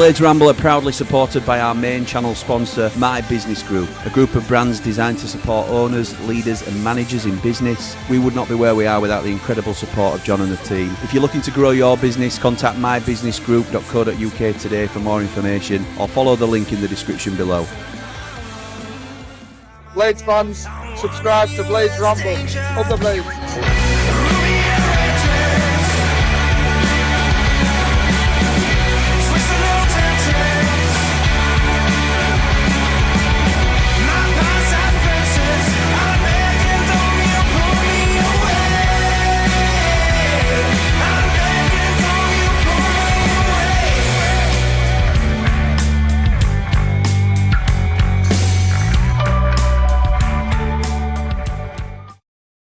Blades Ramble are proudly supported by our main channel sponsor, My Business Group, a group of brands designed to support owners, leaders and managers in business. We would not be where we are without the incredible support of John and the team. If you're looking to grow your business, contact mybusinessgroup.co.uk today for more information or follow the link in the description below. Blades fans, subscribe to Blades Ramble. Up the Blades.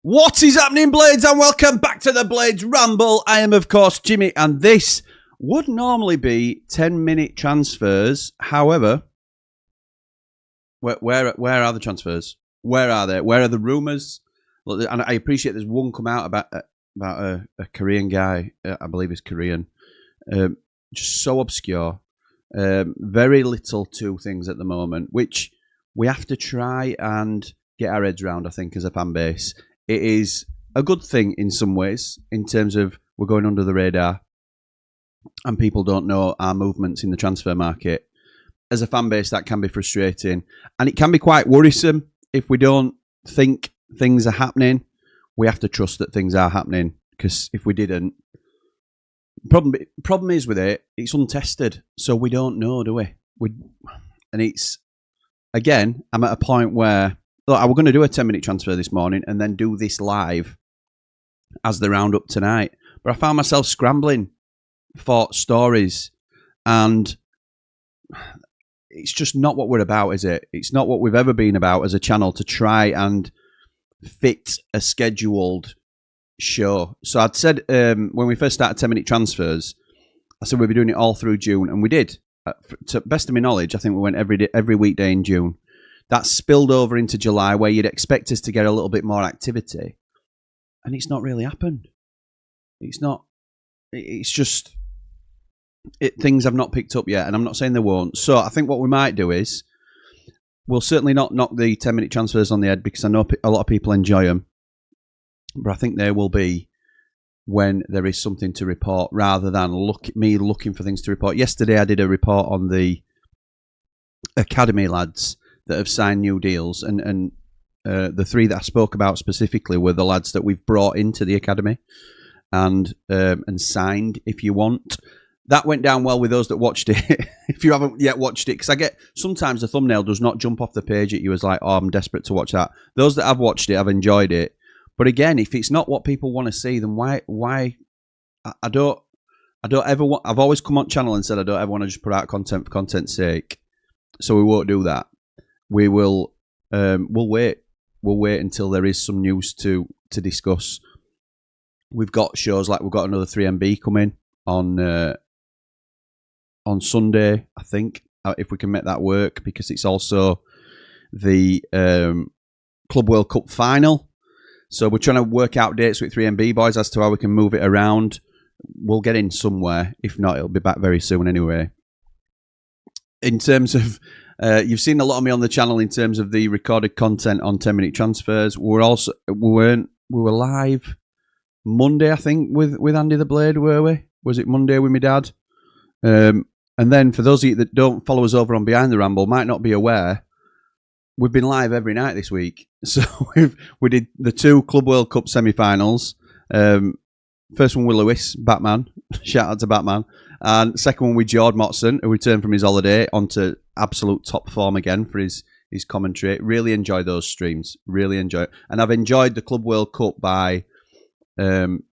What is happening, Blades, and welcome back to the Blades Ramble. I am, of course, Jimmy, and this would normally be 10-minute transfers. However, where are the transfers? Where are they? Where are the rumours? And I appreciate there's one come out about a Korean guy. I believe he's Korean. Just so obscure. Very little to things at the moment, which we have to try and get our heads around, I think, as a fan base. It is a good thing in some ways, in terms of we're going under the radar and people don't know our movements in the transfer market. As a fan base, that can be frustrating. And it can be quite worrisome if we don't think things are happening. We have to trust that things are happening, because if we didn't, problem is with it, it's untested. So we don't know, do we? And it's, again, I'm at a point where, look, I was going to do a 10-minute transfer this morning and then do this live as the roundup tonight. But I found myself scrambling for stories, and it's just not what we're about, is it? It's not what we've ever been about as a channel, to try and fit a scheduled show. So I'd said when we first started 10-minute transfers, I said we'd be doing it all through June, and we did. To best of my knowledge, I think we went every weekday in June. That spilled over into July, where you'd expect us to get a little bit more activity. And it's not really happened. It's not. It's just, things have not picked up yet, and I'm not saying they won't. So I think what we might do is, we'll certainly not knock the 10-minute transfers on the head, because I know a lot of people enjoy them. But I think they will be when there is something to report, rather than me looking for things to report. Yesterday I did a report on the academy lads that have signed new deals, and the three that I spoke about specifically were the lads that we've brought into the academy and signed, if you want. That went down well with those that watched it. If you haven't yet watched it, because I get, sometimes the thumbnail does not jump off the page at you as like, oh, I'm desperate to watch that. Those that have watched it have enjoyed it. But again, if it's not what people want to see, then why? I don't ever want. I've always come on channel and said I don't ever want to just put out content for content's sake. So we won't do that. We will. We'll wait. We'll wait until there is some news to discuss. We've got shows like we've got another 3MB coming on Sunday, I think, if we can make that work, because it's also the Club World Cup final. So we're trying to work out dates with 3MB boys as to how we can move it around. We'll get in somewhere. If not, it'll be back very soon anyway. In terms of you've seen a lot of me on the channel in terms of the recorded content on 10-minute transfers. We were live Monday, I think, with Andy the Blade, were we? Was it Monday with my dad? And then for those of you that don't follow us over on Behind the Ramble, might not be aware, we've been live every night this week. So we did the 2 Club World Cup semi-finals. First one with Lewis, Batman. Shout out to Batman. And second one with Jord Motson, who returned from his holiday onto absolute top form again for his commentary. Really enjoy those streams. Really enjoy it. And I've enjoyed the Club World Cup by having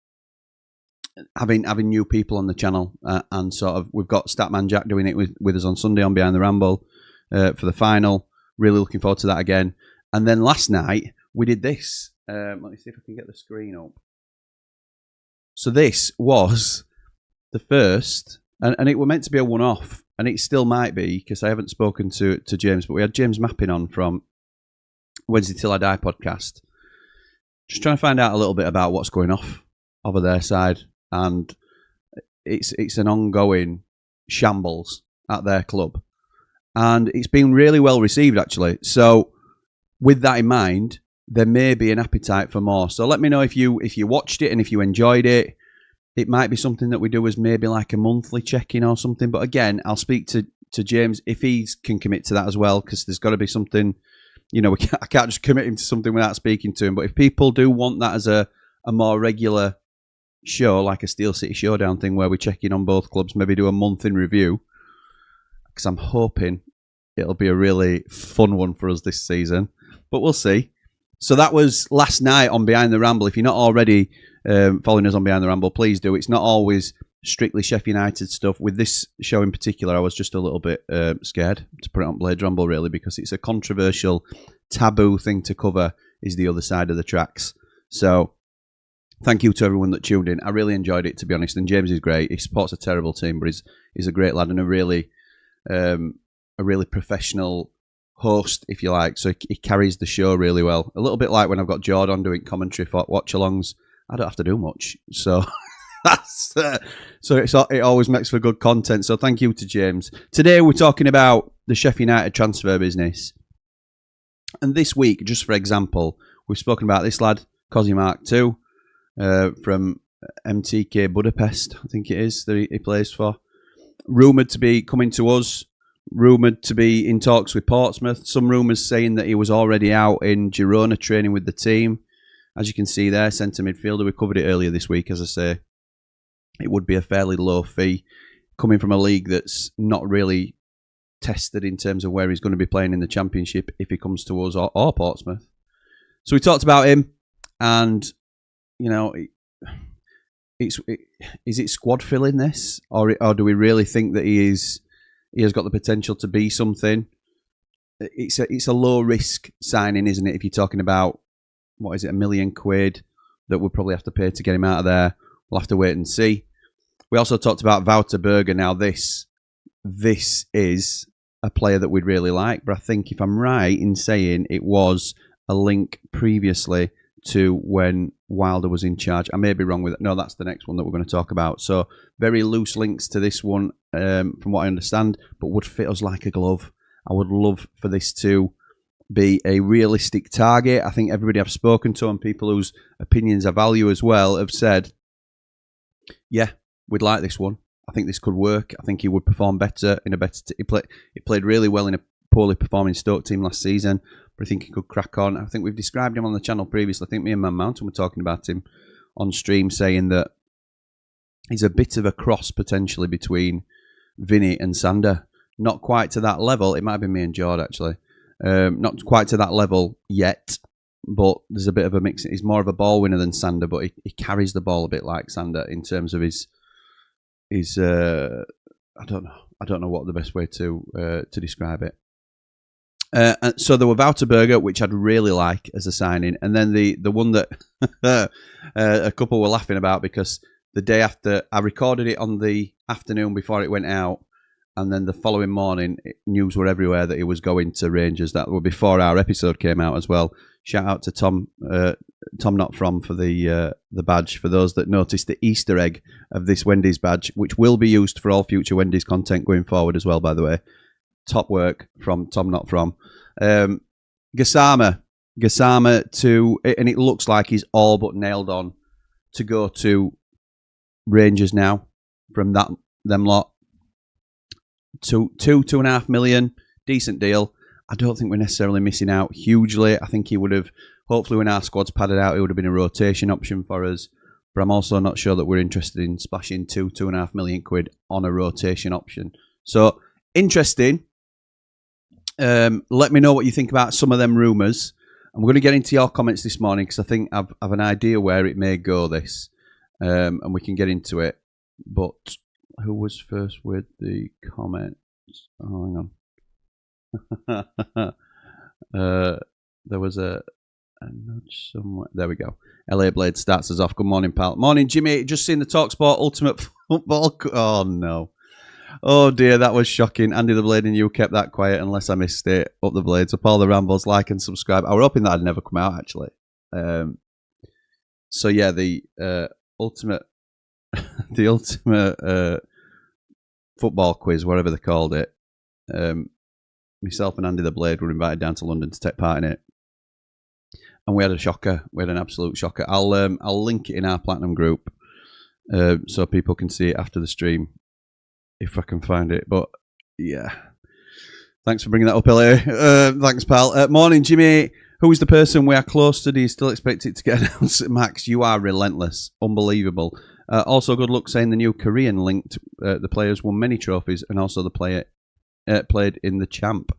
new people on the channel. And sort of, we've got Statman Jack doing it with us on Sunday on Behind the Ramble for the final. Really looking forward to that again. And then last night, we did this. Let me see if I can get the screen up. So this was the first, and it were meant to be a one-off, and it still might be, because I haven't spoken to James, but we had James Mappin on from Wednesday Till I Die podcast, just trying to find out a little bit about what's going off over their side, and it's an ongoing shambles, at their club. And it's been really well received, actually. So with that in mind, there may be an appetite for more. So let me know if you watched it and if you enjoyed it. It might be something that we do as maybe like a monthly check-in or something. But again, I'll speak to James if he can commit to that as well, because there's got to be something, I can't just commit him to something without speaking to him. But if people do want that as a more regular show, like a Steel City Showdown thing where we check in on both clubs, maybe do a month in review, because I'm hoping it'll be a really fun one for us this season. But we'll see. So that was last night on Behind the Ramble. If you're not already following us on Behind the Ramble, please do. It's not always strictly Sheffield United stuff. With this show in particular, I was just a little bit scared to put it on Blades Ramble, really, because it's a controversial, taboo thing to cover, is the other side of the tracks. So thank you to everyone that tuned in. I really enjoyed it, to be honest. And James is great. He supports a terrible team, but he's a great lad and a really professional host, if you like. So he carries the show really well. A little bit like when I've got Jordan doing commentary for watch-alongs. I don't have to do much. So it always makes for good content. So thank you to James. Today we're talking about the Sheffield United transfer business. And this week, just for example, we've spoken about this lad, Kozzy Mark II, from MTK Budapest, I think it is, that he plays for. Rumoured to be coming to us. Rumoured to be in talks with Portsmouth. Some rumours saying that he was already out in Girona training with the team. As you can see there, centre midfielder. We covered it earlier this week, as I say. It would be a fairly low fee coming from a league that's not really tested in terms of where he's going to be playing in the Championship if he comes to us or Portsmouth. So we talked about him, and is it squad filling this, or do we really think that he has got the potential to be something? It's a low risk signing, isn't it? If you're talking about, what is it, £1 million that we'll probably have to pay to get him out of there. We'll have to wait and see. We also talked about Wouter Burger. Now this is a player that we'd really like, but I think if I'm right in saying it was a link previously to when Wilder was in charge. I may be wrong with it. No, that's the next one that we're going to talk about. So very loose links to this one, from what I understand, but would fit us like a glove. I would love for this to be a realistic target. I think everybody I've spoken to and people whose opinions I value as well have said, yeah, we'd like this one. I think this could work. I think he would perform better in a better he played really well in a poorly performing Stoke team last season, but I think he could crack on. I think we've described him on the channel previously. I think me and Man Mountain were talking about him on stream, saying that he's a bit of a cross potentially between Vinny and Sander. Not quite to that level. It might have been me and Jord, actually. Not quite to that level yet, but there's a bit of a mix. He's more of a ball winner than Sander, but he carries the ball a bit like Sander in terms of his I don't know what the best way to describe it. And so there were Wouter Burger, which I'd really like as a signing, and then the one that a couple were laughing about because the day after I recorded it on the afternoon before it went out, and then the following morning news were everywhere that he was going to Rangers. That were before our episode came out as well. Shout out to Tom Not From for the badge. For those that noticed the Easter egg of this Wendy's badge, which will be used for all future Wendy's content going forward as well, by the way. Top work from Tom Not From. Gassama to, and it looks like he's all but nailed on to go to Rangers now from them lot. 2.5 million, decent deal. I don't think we're necessarily missing out hugely. I think he would have, hopefully when our squad's padded out, it would have been a rotation option for us. But I'm also not sure that we're interested in splashing 2.5 million quid on a rotation option. So, interesting. Let me know what you think about some of them rumours. I'm going to get into your comments this morning because I think I've an idea where it may go this. And we can get into it. But who was first with the comments? Oh, hang on. There was a nudge somewhere. There we go. LA Blade starts us off. Good morning, pal. Morning, Jimmy. Just seen the TalkSport Ultimate Football. Oh, no. Oh, dear. That was shocking. Andy the Blade and you kept that quiet unless I missed it. Up the Blades. Up all the Rambles. Like and subscribe. I was hoping that I'd never come out, actually. So, yeah, the ultimate football quiz, whatever they called it. Myself and Andy the Blade were invited down to London to take part in it, and we had a shocker. We had an absolute shocker. I'll link it in our Platinum group so people can see it after the stream if I can find it. But yeah, thanks for bringing that up, Ellie. Thanks, pal. Morning, Jimmy. Who is the person we are close to? Do you still expect it to get announced? Max, you are relentless. Unbelievable. Also, good luck saying the new Korean linked. The players won many trophies, and also the player played in the champ.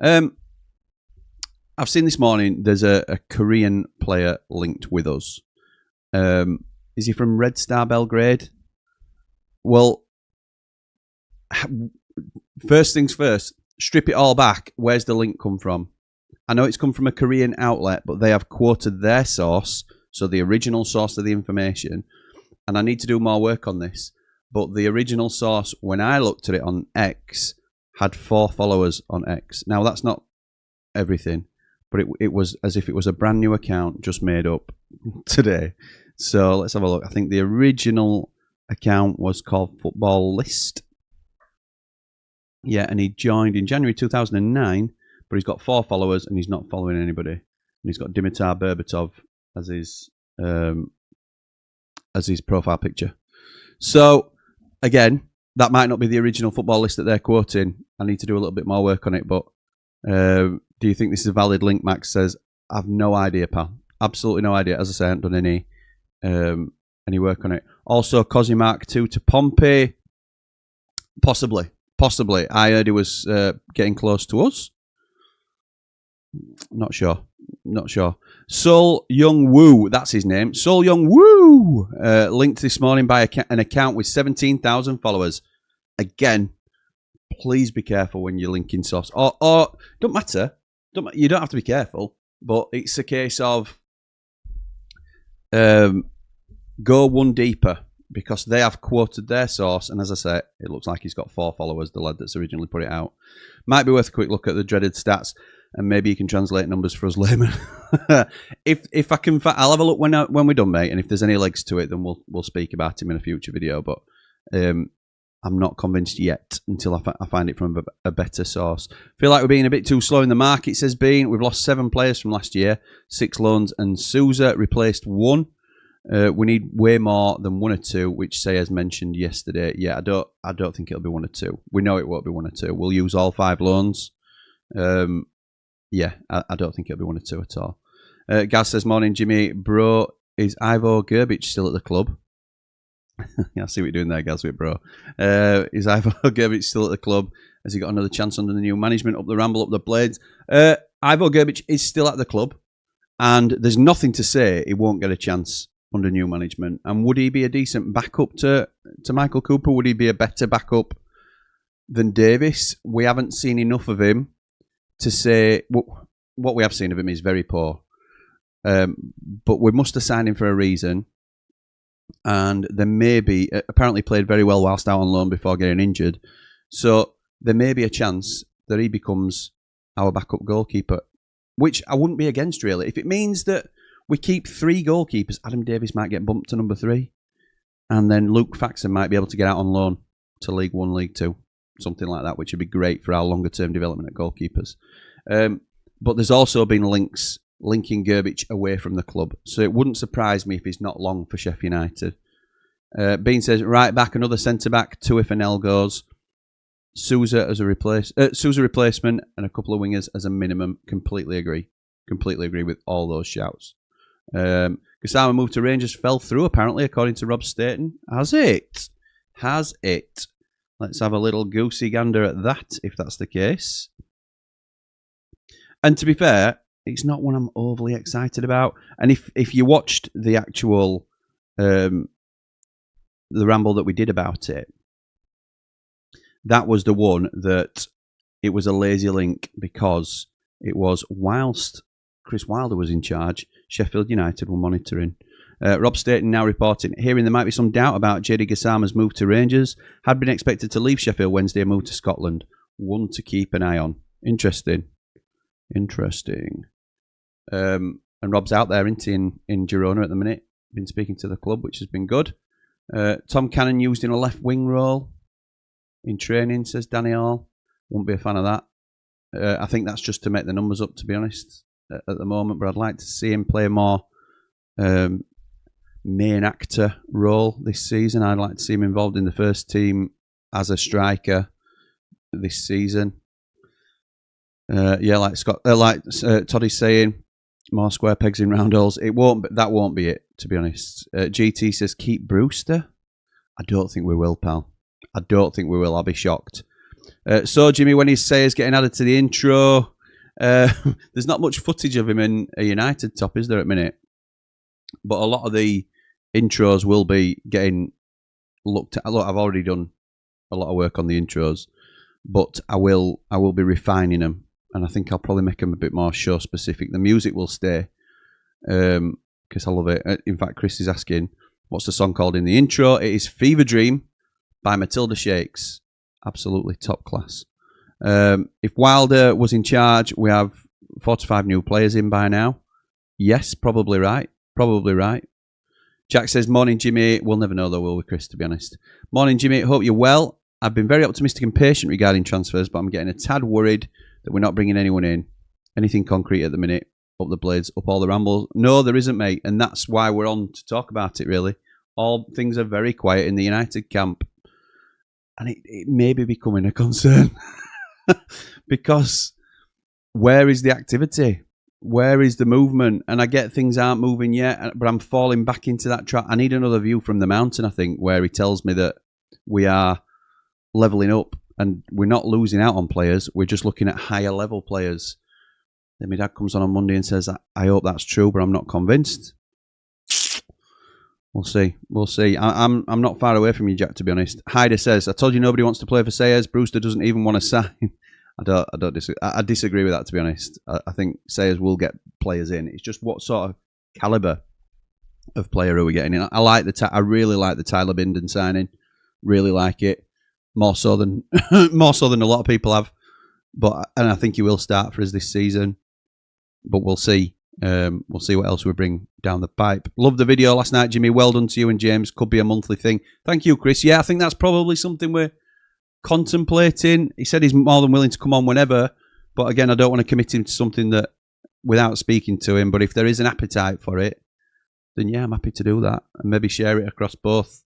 I've seen this morning there's a Korean player linked with us. Is he from Red Star Belgrade? Well, first things first, strip it all back. Where's the link come from? I know it's come from a Korean outlet, but they have quoted their source, so the original source of the information, and I need to do more work on this, but the original source, when I looked at it on X, had 4 followers on X. Now, that's not everything, but it was as if it was a brand new account just made up today. So let's have a look. I think the original account was called Football List. Yeah, and he joined in January 2009, but he's got 4 followers and he's not following anybody. And he's got Dimitar Berbatov as his profile picture. So again, that might not be the original Football List that they're quoting. I need to do a little bit more work on it. But do you think this is a valid link? Max says, I've no idea, pal. Absolutely no idea. As I say, I haven't done any work on it. Also, Kozzy Mark II to Pompey. Possibly. I heard he was getting close to us. Not sure. Sol Young Woo, that's his name. Sol Young Woo, linked this morning by an account with 17,000 followers. Again, please be careful when you're linking source. Or don't matter. You don't have to be careful, but it's a case of go one deeper, because they have quoted their source, and as I say, it looks like he's got 4 followers, the lad that's originally put it out. Might be worth a quick look at the dreaded stats, and maybe you can translate numbers for us laymen. if I can, I'll have a look when we're done, mate. And if there's any legs to it, then we'll speak about him in a future video. But I'm not convinced yet until I find it from a better source. Feel like we're being a bit too slow in the market, says Bean. We've lost 7 players from last year, 6 loans, and Sousa replaced 1. We need way more than 1 or 2, which Sayers mentioned yesterday. Yeah, I don't think it'll be 1 or 2. We know it won't be 1 or 2. We'll use all 5 loans. Yeah, I don't think it'll be 1 or 2 at all. Gaz says, morning, Jimmy. Bro, is Ivo Gerbic still at the club? Yeah, I see what you're doing there, Gaz, with bro. Is Ivo Gerbic still at the club? Has he got another chance under the new management? Up the Ramble, up the Blades. Ivo Gerbic is still at the club, and there's nothing to say he won't get a chance under new management. And would he be a decent backup to Michael Cooper? Would he be a better backup than Davis? We haven't seen enough of him to say what we have seen of him is very poor. But we must have signed him for a reason. And there may be, apparently played very well whilst out on loan before getting injured. So there may be a chance that he becomes our backup goalkeeper, which I wouldn't be against, really. If it means that we keep 3 goalkeepers, Adam Davis might get bumped to number 3. And then Luke Faxon might be able to get out on loan to League 1, League 2. Something like that, which would be great for our longer term development at goalkeepers. But there's also been linking Gerbic away from the club, so it wouldn't surprise me if he's not long for Sheffield United. Bean says, right back, another centre back, 2 if Anel goes. Sousa as a Sousa replacement, and a couple of wingers as a minimum. Completely agree with all those shouts. Gassama moved to Rangers, fell through apparently, according to Rob Staten. Has it? Let's have a little goosey gander at that, if that's the case. And to be fair, it's not one I'm overly excited about. And if you watched the actual the ramble that we did about it, that was the one that it was a lazy link, because it was whilst Chris Wilder was in charge, Sheffield United were monitoring. Rob Staten now reporting, hearing there might be some doubt about Djeidi Gassama's move to Rangers. Had been expected to leave Sheffield Wednesday and move to Scotland. One to keep an eye on. Interesting. And Rob's out there, isn't he, in Girona at the minute. Been speaking to the club, which has been good. Tom Cannon used in a left wing role. in training, says Danny Hall. Wouldn't be a fan of that. I think that's just to make the numbers up, to be honest, at the moment. But I'd like to see him play a more main actor role this season. I'd like to see him involved in the first team as a striker this season. Like Scott, Toddy's saying, more square pegs in round holes. It won't. That won't be it, to be honest. GT says keep Brewster. I don't think we will, pal. I don't think we will. I'll be shocked. So Jimmy, when he says getting added to the intro, there's not much footage of him in a United top, is there, at minute? But a lot of the intros will be getting looked at. Look, I've already done a lot of work on the intros, but I will be refining them, and I think I'll probably make them a bit more show specific. The music will stay, because I love it. In fact, Chris is asking, what's the song called in the intro? It is Fever Dream by Matilda Shakes. Absolutely top class. If Wilder was in charge, we have 45 new players in by now. Yes, probably right. Probably right. Jack says, morning, Jimmy. We'll never know, though, will we, Chris, to be honest. Morning, Jimmy. Hope you're well. I've been very optimistic and patient regarding transfers, but I'm getting a tad worried that we're not bringing anyone in. Anything concrete at the minute? Up the blades, up all the rambles? No, there isn't, mate. And that's why we're on to talk about it, really. All things are very quiet in the United camp. And it may be becoming a concern. Because where is the activity? Where is the movement? And I get things aren't moving yet, but I'm falling back into that trap. I need another view from the mountain, I think, where he tells me that we are levelling up and we're not losing out on players. We're just looking at higher level players. Then my dad comes on Monday and says, I hope that's true, but I'm not convinced. We'll see. We'll see. I'm not far away from you, Jack, to be honest. Hyder says, I told you nobody wants to play for Sayers. Brewster doesn't even want to sign. I disagree with that, to be honest. I think Sayers will get players in. It's just what sort of calibre of player are we getting in? I really like the Tyler Binden signing. Really like it. More so than a lot of people have. And I think he will start for us this season. But we'll see. We'll see what else we bring down the pipe. Loved the video last night, Jimmy. Well done to you and James. Could be a monthly thing. Thank you, Chris. Yeah, I think that's probably something we're contemplating. He said he's more than willing to come on whenever, but again, I don't want to commit him to something that without speaking to him. But if there is an appetite for it, then yeah, I'm happy to do that and maybe share it across both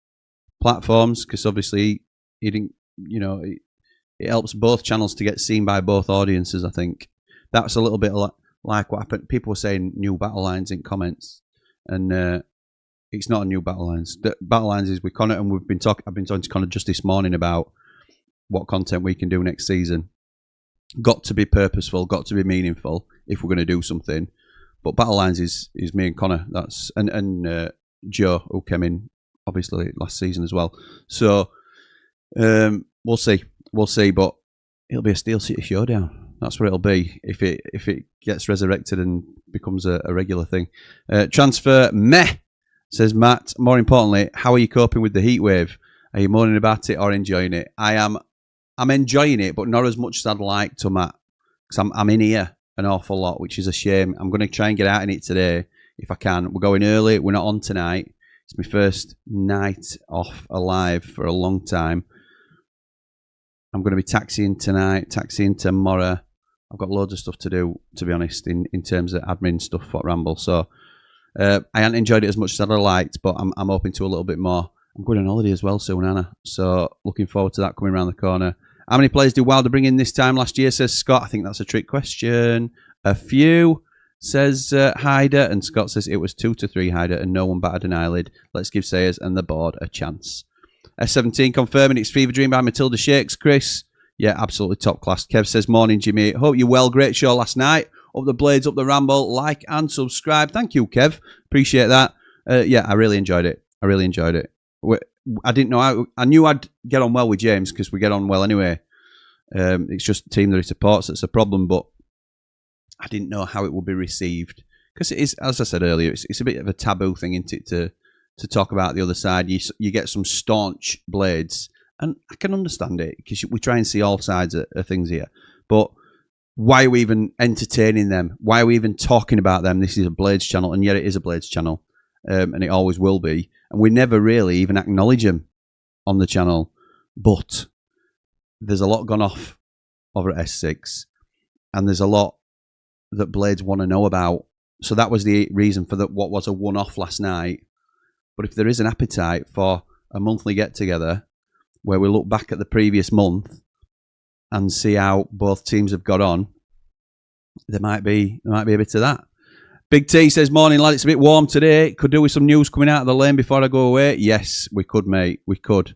platforms, because obviously he didn't, it helps both channels to get seen by both audiences. I think that's a little bit like what happened. People were saying new battle lines in comments, and it's not a new battle lines. The battle lines is with Connor, and I've been talking to Connor just this morning about what content we can do next season. Got to be purposeful, got to be meaningful if we're going to do something. But battle lines is me and Connor. That's and Joe, who came in obviously last season as well. So we'll see, but it'll be a Steel City Showdown. That's what it'll be if it gets resurrected and becomes a regular thing. Transfer meh, says Matt. More importantly, how are you coping with the heat wave? Are you moaning about it or enjoying it? I'm enjoying it, but not as much as I'd like to, Matt. Because I'm in here an awful lot, which is a shame. I'm going to try and get out in it today if I can. We're going early. We're not on tonight. It's my first night off alive for a long time. I'm going to be taxiing tonight, taxiing tomorrow. I've got loads of stuff to do, to be honest, in terms of admin stuff for Ramble. So I haven't enjoyed it as much as I'd have liked, but I'm hoping to a little bit more. I'm going on holiday as well soon, Anna. So looking forward to that coming around the corner. How many players did Wilder bring in this time last year, says Scott? I think that's a trick question. A few, says Hyder. And Scott says it was 2 to 3, Hyder, and no one batted an eyelid. Let's give Sayers and the board a chance. S17 confirming it's Fever Dream by Matilda Shakes, Chris. Yeah, absolutely top class. Kev says, morning, Jimmy. Hope you're well. Great show last night. Up the blades, up the ramble. Like and subscribe. Thank you, Kev. Appreciate that. Yeah, I really enjoyed it. I didn't know. I knew I'd get on well with James because we get on well anyway. It's just the team that he supports that's a problem, but I didn't know how it would be received because it is, as I said earlier, it's a bit of a taboo thing, isn't it, to talk about the other side. You get some staunch blades, and I can understand it because we try and see all sides of things here. But why are we even entertaining them? Why are we even talking about them? This is a Blades channel, and yet it is a Blades channel, and it always will be. And we never really even acknowledge them on the channel. But there's a lot gone off over at S6, and there's a lot that Blades want to know about. So that was the reason for what was a one-off last night. But if there is an appetite for a monthly get-together where we look back at the previous month and see how both teams have got on, there might be a bit of that. Big T says, morning lad, it's a bit warm today. Could do with some news coming out of the lane before I go away. Yes, we could, mate. We could.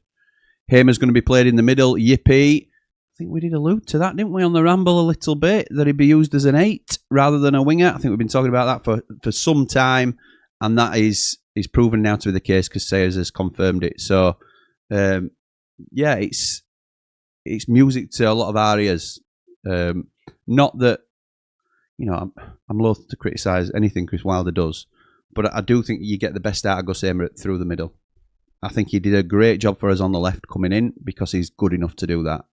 Hamer's going to be played in the middle. Yippee. I think we did allude to that, didn't we, on the Ramble a little bit, that he'd be used as an 8 rather than a winger. I think we've been talking about that for some time, and that is proven now to be the case because Sayers has confirmed it. So, yeah, it's music to a lot of our ears. Not that, you know, I'm loath to criticise anything Chris Wilder does, but I do think you get the best out of Gus Hamer through the middle. I think he did a great job for us on the left coming in because he's good enough to do that.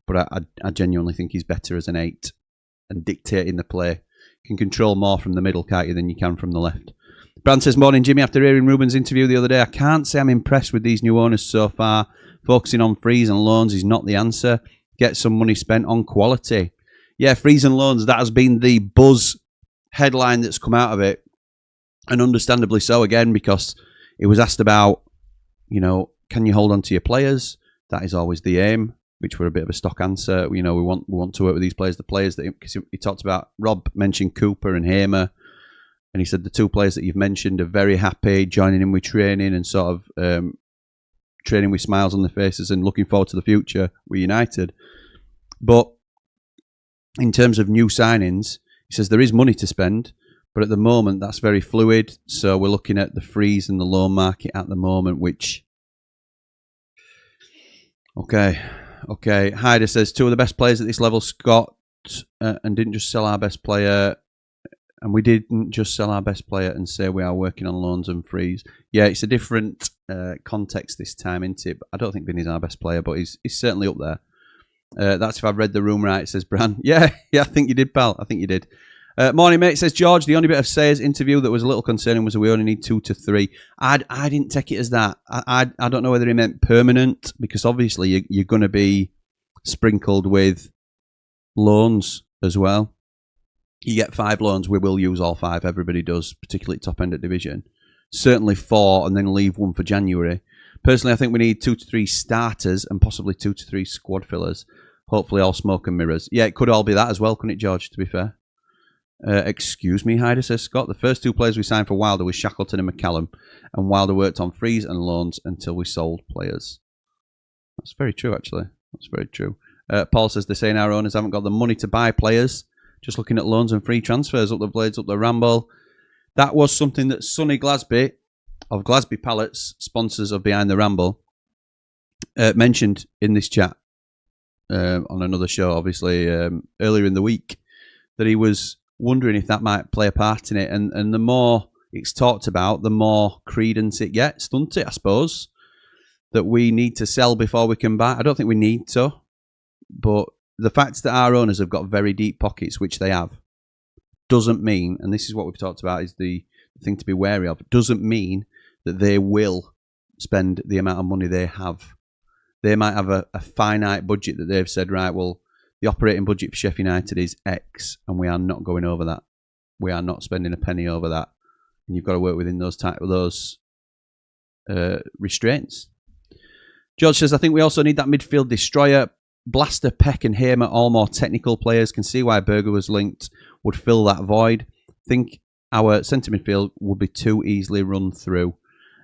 But I genuinely think he's better as an 8 and dictating the play. You can control more from the middle, can't you, than you can from the left. Brand says, morning, Jimmy. After hearing Ruben's interview the other day, I can't say I'm impressed with these new owners so far. Focusing on frees and loans is not the answer. Get some money spent on quality. Yeah, frees and loans, that has been the buzz headline that's come out of it. And understandably so, again, because it was asked about, you know, can you hold on to your players? That is always the aim, which were a bit of a stock answer. You know, we want to work with these players. The players that he talked about, Rob mentioned Cooper and Hamer, and he said the two players that you've mentioned are very happy joining in with training and sort of training with smiles on their faces and looking forward to the future with United. But in terms of new signings, he says there is money to spend, but at the moment that's very fluid. So we're looking at the frees and the loan market at the moment, which okay. Hyder says, two of the best players at this level, Scott, and didn't just sell our best player. And we didn't just sell our best player and say we are working on loans and frees. Yeah, it's a different context this time, isn't it? I don't think Vinny's our best player, but he's certainly up there. That's if I've read the room right, says Bran. Yeah, I think you did, pal. I think you did. Morning, mate, says George. The only bit of Sayers' interview that was a little concerning was that we only need 2 to 3. I didn't take it as that. I don't know whether he meant permanent, because obviously you're going to be sprinkled with loans as well. You get 5 loans, we will use all 5. Everybody does, particularly top end of division. Certainly 4, and then leave 1 for January. Personally, I think we need 2 to 3 starters and possibly 2 to 3 squad fillers. Hopefully all smoke and mirrors. Yeah, it could all be that as well, couldn't it, George, to be fair? Excuse me, Hyder, says Scott. The first 2 players we signed for Wilder was Shackleton and McCallum, and Wilder worked on frees and loans until we sold players. That's very true, actually. That's very true. Paul says they're saying our owners haven't got the money to buy players. Just looking at loans and free transfers, up the Blades, up the Ramble. That was something that Sonny Glasby of Glasby Pallets, sponsors of Behind the Ramble, mentioned in this chat on another show, obviously, earlier in the week, that he was wondering if that might play a part in it. And the more it's talked about, the more credence it gets, doesn't it, I suppose? That we need to sell before we can buy. I don't think we need to, but the fact that our owners have got very deep pockets, which they have, doesn't mean, and this is what we've talked about, is the thing to be wary of, doesn't mean that they will spend the amount of money they have. They might have a finite budget that they've said, right, well, the operating budget for Sheffield United is X, and we are not going over that. We are not spending a penny over that. And you've got to work within those restraints. George says, I think we also need that midfield destroyer. Blaster, Peck and Hamer, all more technical players. Can see why Burger was linked, would fill that void. Think our centre midfield would be too easily run through.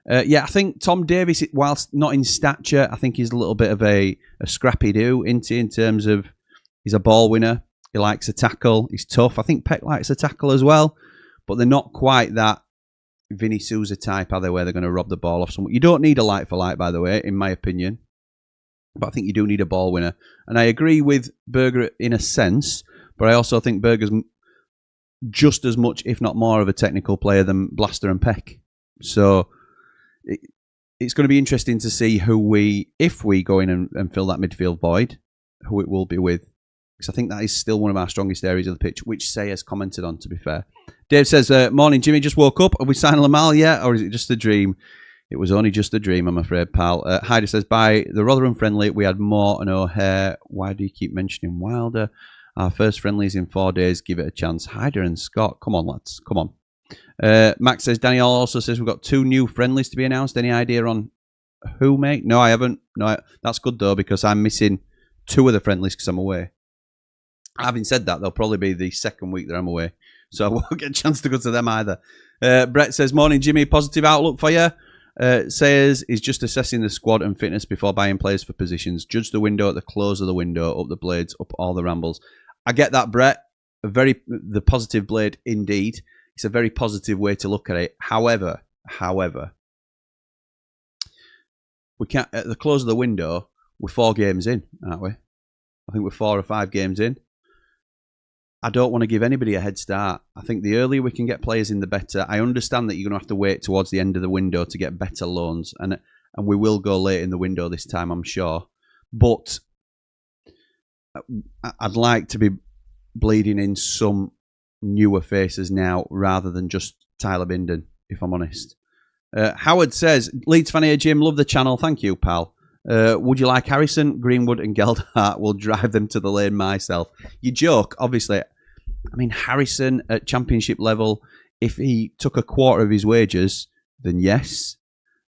Yeah, I think Tom Davies, whilst not in stature, I think he's a little bit of a scrappy-do in terms of he's a ball winner. He likes a tackle. He's tough. I think Peck likes a tackle as well, but they're not quite that Vinny Souza type, are they, where they're going to rob the ball off someone. You don't need a light for light, by the way, in my opinion. But I think you do need a ball winner. And I agree with Burger in a sense, but I also think Burger's just as much, if not more, of a technical player than Blaster and Peck. So it's going to be interesting to see if we go in and fill that midfield void, who it will be with. Because I think that is still one of our strongest areas of the pitch, which Sayers commented on, to be fair. Dave says, morning, Jimmy, just woke up. Have we signed Lamal yet, or is it just a dream? It was only just a dream, I'm afraid, pal. Hyder says, by the Rotherham friendly, we had Moore and O'Hare. Why do you keep mentioning Wilder? Our first friendlies in 4 days. Give it a chance. Hyder and Scott. Come on, lads. Come on. Max says, Daniel also says, we've got 2 new friendlies to be announced. Any idea on who, mate? No, I haven't. No, that's good, though, because I'm missing 2 of the friendlies because I'm away. Having said that, they'll probably be the second week that I'm away. So I won't get a chance to go to them either. Brett says, morning, Jimmy. Positive outlook for you. Says he's just assessing the squad and fitness before buying players for positions. Judge the window at the close of the window, up the blades, up all the rambles. I get that, Brett. The positive blade indeed. It's a very positive way to look at it. However, we can't at the close of the window. We're 4 games in, aren't we? I think we're 4 or 5 games in. I don't want to give anybody a head start. I think the earlier we can get players in, the better. I understand that you're going to have to wait towards the end of the window to get better loans, and we will go late in the window this time, I'm sure. But I'd like to be bleeding in some newer faces now rather than just Tyler Binden, if I'm honest. Howard says, Leeds fan here, Jim. Love the channel. Thank you, pal. Would you like Harrison, Greenwood and Geldart? Will drive them to the lane myself. You joke, obviously. I mean, Harrison at championship level, if he took a quarter of his wages, then yes.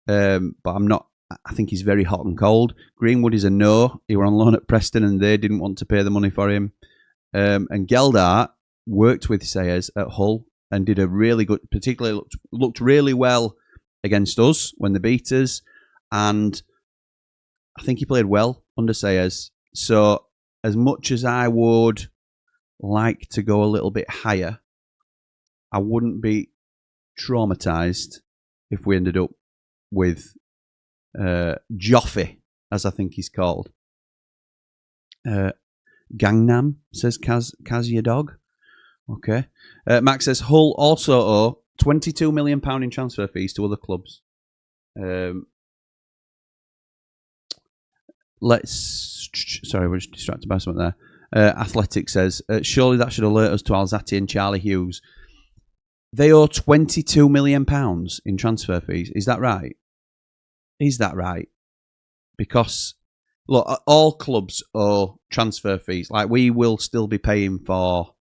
But I'm not. I think he's very hot and cold. Greenwood is a no. He were on loan at Preston and they didn't want to pay the money for him. And Geldart worked with Selles at Hull and did a really good, particularly looked really well against us when they beat us. And I think he played well under Selles. So as much as I would like to go a little bit higher, I wouldn't be traumatised if we ended up with Joffe, as I think he's called. Gangnam, says Kazia Dog. Okay. Max says Hull also owe £22 million in transfer fees to other clubs. Sorry, we're just distracted by something there. Athletic says, surely that should alert us to Alzate and Charlie Hughes. They owe £22 million in transfer fees. Is that right? Is that right? Because, look, all clubs owe transfer fees. Like, we will still be paying for...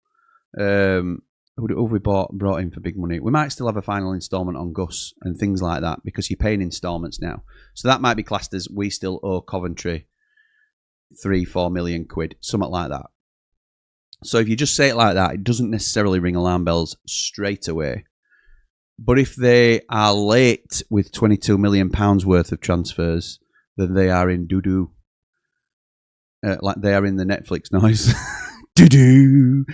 who have we brought in for big money? We might still have a final instalment on Gus and things like that because you're paying instalments now. So that might be classed as we still owe Coventry 3-4 million quid, something like that. So if you just say it like that, it doesn't necessarily ring alarm bells straight away. But if they are late with £22 million worth of transfers, then they are in doo-doo. Like they are in the Netflix noise. Doo-doo.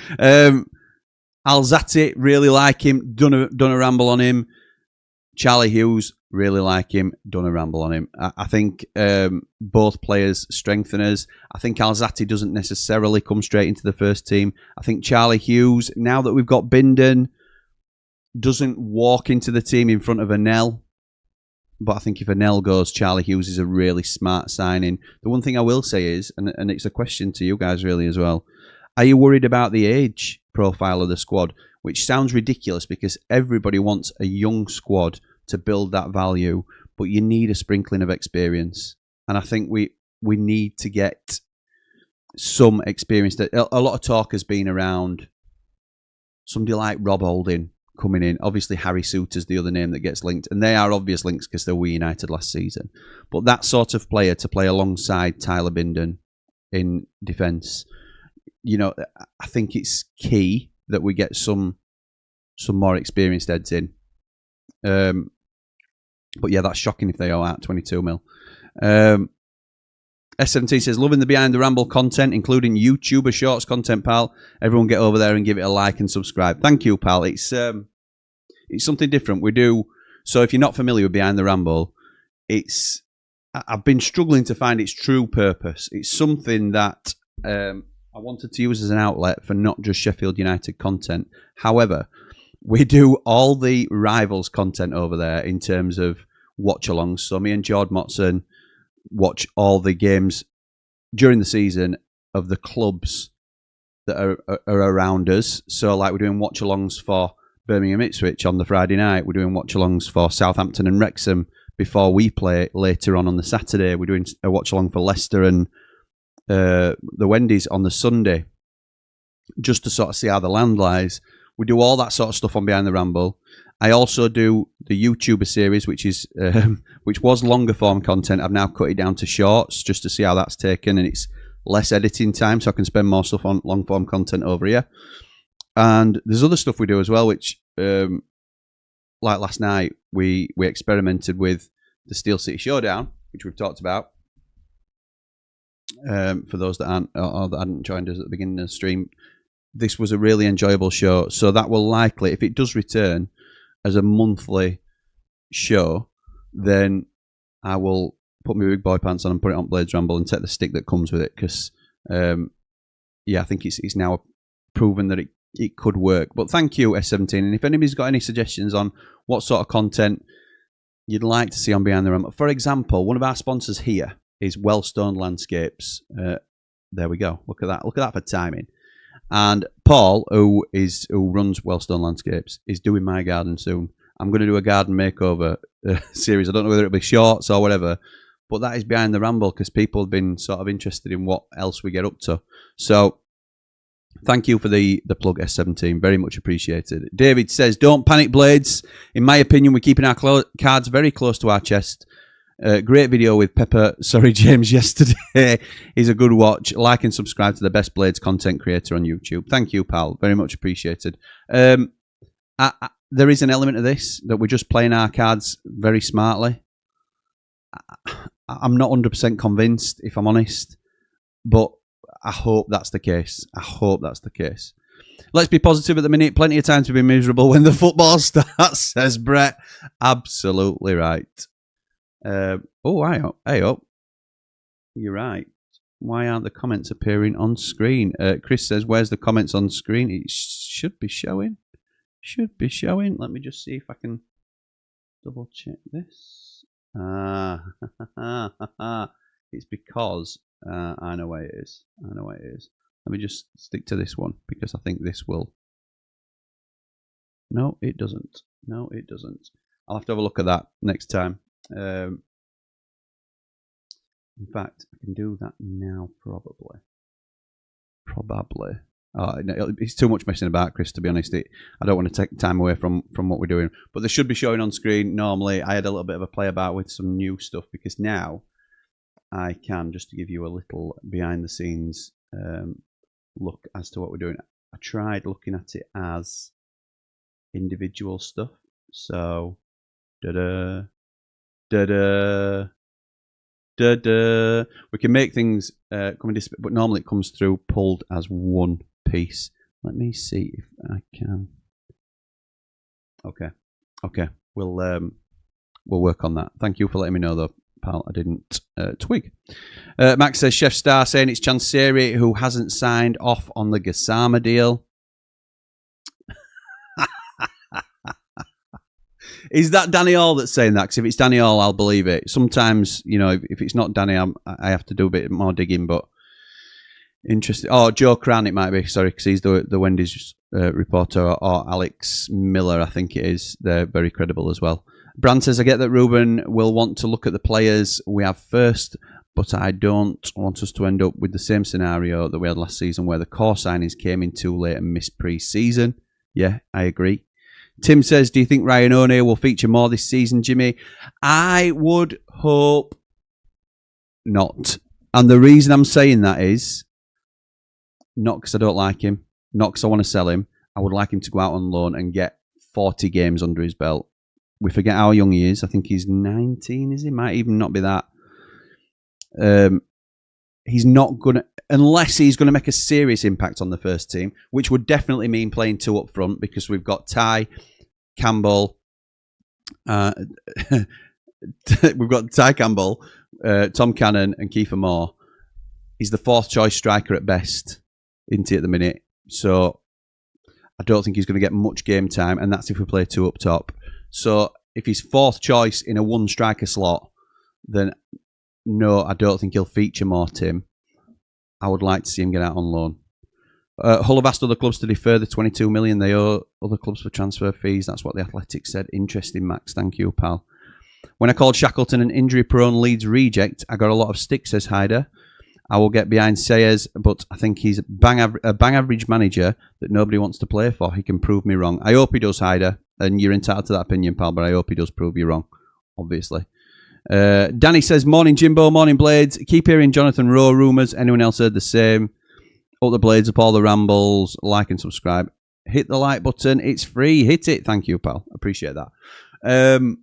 Alzate, really like him. Done a ramble on him. Charlie Hughes, really like him. Done a ramble on him. I think both players strengthen us. I think Alzate doesn't necessarily come straight into the first team. I think Charlie Hughes, now that we've got Binden, doesn't walk into the team in front of Anel. But I think if Anel goes, Charlie Hughes is a really smart signing. The one thing I will say is, and it's a question to you guys really as well, are you worried about the age profile of the squad? Which sounds ridiculous because everybody wants a young squad to build that value, but you need a sprinkling of experience. And I think we need to get some experience. A lot of talk has been around somebody like Rob Holding coming in. Obviously, Harry Souttar's the other name that gets linked, and they are obvious links because they were United last season. But that sort of player to play alongside Tyler Binden in defence, you know, I think it's key that we get some more experienced heads in. But yeah, that's shocking if they are at 22 mil. S17 says, loving the Behind the Ramble content, including YouTuber Shorts content, pal. Everyone get over there and give it a like and subscribe. Thank you, pal. It's something different. We do. So if you're not familiar with Behind the Ramble, I've been struggling to find its true purpose. It's something that I wanted to use as an outlet for not just Sheffield United content. However, we do all the rivals content over there in terms of watch-alongs. So me and Jord Motson watch all the games during the season of the clubs that are around us. So like we're doing watch-alongs for Birmingham Ipswich on the Friday night. We're doing watch-alongs for Southampton and Wrexham before we play later on the Saturday. We're doing a watch along for Leicester and the Wendy's on the Sunday, just to sort of see how the land lies. We do all that sort of stuff on Behind the Ramble. I also do the YouTuber series, which was longer form content. I've now cut it down to shorts just to see how that's taken, and it's less editing time, so I can spend more stuff on long form content over here. And there's other stuff we do as well, which, like last night, we experimented with the Steel City Showdown, which we've talked about. For those that aren't or that hadn't joined us at the beginning of the stream, this was a really enjoyable show. So that will likely, if it does return as a monthly show, then I will put my big boy pants on and put it on Blades Ramble and take the stick that comes with it, because yeah, I think it's now proven that it could work. But thank you, S17, and if anybody's got any suggestions on what sort of content you'd like to see on Behind the Ramble, for example, one of our sponsors here is Wellstone Landscapes. There we go. Look at that for timing. And Paul, who runs Wellstone Landscapes, is doing my garden soon. I'm going to do a garden makeover series. I don't know whether it'll be shorts or whatever, but that is Behind the Ramble, because people have been sort of interested in what else we get up to. So thank you for the plug, S17. Very much appreciated. David says, don't panic, Blades. In my opinion, we're keeping our cards very close to our chest. Great video with James yesterday. Is a good watch. Like and subscribe to the best Blades content creator on YouTube. Thank you, pal. Very much appreciated. There is an element of this that we're just playing our cards very smartly. I'm not 100% convinced, if I'm honest, but I hope that's the case. I hope that's the case. Let's be positive at the minute. Plenty of time to be miserable when the football starts, says Brett. Absolutely right. Hey up. You're right. Why aren't the comments appearing on screen? Chris says, where's the comments on screen? It should be showing. Should be showing. Let me just see if I can double check this. It's because I know why it is. Let me just stick to this one, because I think this will. No, it doesn't. I'll have to have a look at that next time. In fact, I can do that now, probably. Oh, no, it's too much messing about, Chris, to be honest. I don't want to take time away from what we're doing. But they should be showing on screen normally. I had a little bit of a play about with some new stuff, because now I can, just to give you a little behind the scenes look as to what we're doing. I tried looking at it as individual stuff. So, da-da. We can make things come in this, but normally it comes through pulled as one piece. Let me see if I can. Okay. We'll work on that. Thank you for letting me know, though, pal. I didn't twig. Max says, Chef Star saying it's Chansiri who hasn't signed off on the Gassama deal. Is that Danny Hall that's saying that? Because if it's Danny Hall, I'll believe it. Sometimes, if it's not Danny, I have to do a bit more digging. But interesting. Oh, Joe Cran, it might be. Sorry, because he's the Wendy's reporter, or Alex Miller, I think it is. They're very credible as well. Brand says, I get that Ruben will want to look at the players we have first, but I don't want us to end up with the same scenario that we had last season, where the core signings came in too late and missed pre-season. Yeah, I agree. Tim says, do you think Ryan O'Neill will feature more this season, Jimmy? I would hope not. And the reason I'm saying that is not because I don't like him, not because I want to sell him. I would like him to go out on loan and get 40 games under his belt. We forget how young he is. I think he's 19, is he? Might even not be that. He's not going to, unless he's going to make a serious impact on the first team, which would definitely mean playing two up front, because we've got Ty Campbell, Tom Cannon and Kiefer Moore. He's the fourth choice striker at best, isn't he, at the minute? So I don't think he's going to get much game time, and that's if we play two up top. So if he's fourth choice in a one striker slot, then no, I don't think he'll feature more, Tim. I would like to see him get out on loan. Hull have asked other clubs to defer the 22 million they owe other clubs for transfer fees. That's what the Athletic said. Interesting, Max. Thank you, pal. When I called Shackleton an injury-prone Leeds reject, I got a lot of stick, says Hyder. I will get behind Sayers, but I think he's a bang average manager that nobody wants to play for. He can prove me wrong. I hope he does, Hyder, and you're entitled to that opinion, pal, but I hope he does prove you wrong, obviously. Danny says, morning Jimbo, morning Blades. Keep hearing Jonathan Rowe rumours. Anyone else heard the same? Up the Blades, up all the rambles. Like and subscribe. Hit the like button. It's free. Hit it. Thank you, pal. Appreciate that.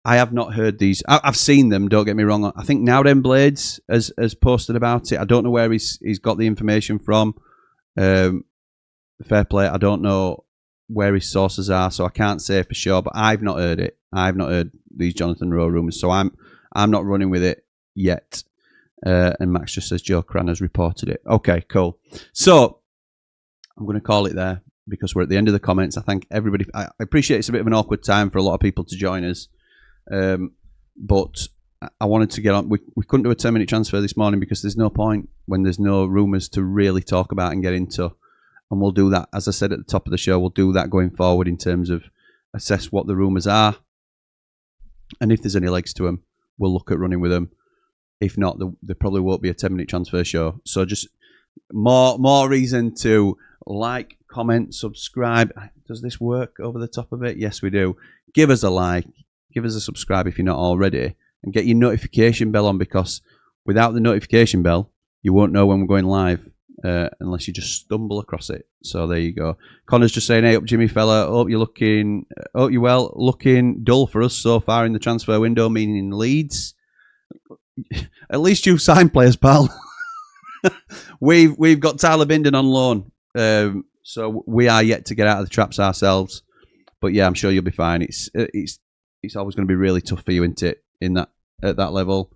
I have not heard these. I've seen them, don't get me wrong. I think Nowden Blades has posted about it. I don't know where he's got the information from. Fair play. I don't know where his sources are, so I can't say for sure, but I've not heard it. I've not heard these Jonathan Rowe rumours, so I'm not running with it yet. And Max just says Joe Cran has reported it. Okay, cool. So I'm going to call it there because we're at the end of the comments. I thank everybody. I appreciate it's a bit of an awkward time for a lot of people to join us. But I wanted to get on. We couldn't do a 10-minute transfer this morning because there's no point when there's no rumours to really talk about and get into. And we'll do that, as I said at the top of the show, we'll do that going forward in terms of assess what the rumours are. And if there's any legs to them, we'll look at running with them. If not, there probably won't be a 10-minute transfer show. So just more reason to like, comment, subscribe. Does this work over the top of it? Yes, we do. Give us a like. Give us a subscribe if you're not already. And get your notification bell on, because without the notification bell, you won't know when we're going live unless you just stumble across it. So there you go. Connor's just saying, hey up Jimmy fella, hope you're well. Looking dull for us so far in the transfer window, meaning in Leeds. At least you've signed players, pal. We've got Tyler Binden on loan. So we are yet to get out of the traps ourselves. But yeah, I'm sure you'll be fine. It's always going to be really tough for you, isn't it, at that level?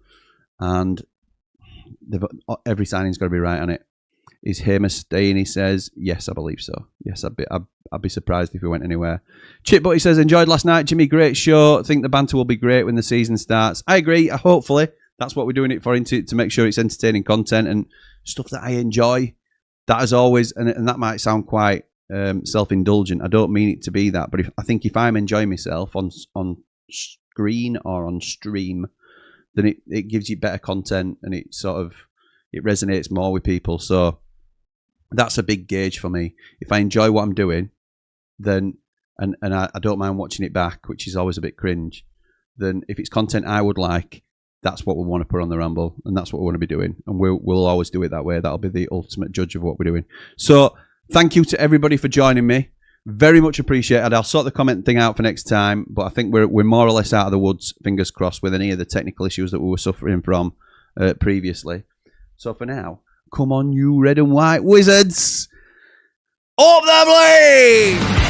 And every signing's got to be right on it. Is Hamer staying? He says, yes, I believe so. Yes, I'd be surprised if he went anywhere. Chip Butty says, enjoyed last night, Jimmy. Great show. Think the banter will be great when the season starts. I agree. Hopefully, that's what we're doing it for, to make sure it's entertaining content and stuff that I enjoy. That is always, and that might sound quite self-indulgent. I don't mean it to be that, but I think if I'm enjoying myself on screen or on stream, then it gives you better content and it resonates more with people. So that's a big gauge for me. If I enjoy what I'm doing, then and I don't mind watching it back, which is always a bit cringe, then if it's content I would like, that's what we want to put on the Ramble, and that's what we want to be doing, and we'll always do it that way. That'll be the ultimate judge of what we're doing. So thank you to everybody for joining me. Very much appreciated. I'll sort the comment thing out for next time, but I think we're more or less out of the woods, fingers crossed, with any of the technical issues that we were suffering from previously. So for now, come on, you red and white wizards! Up the blade!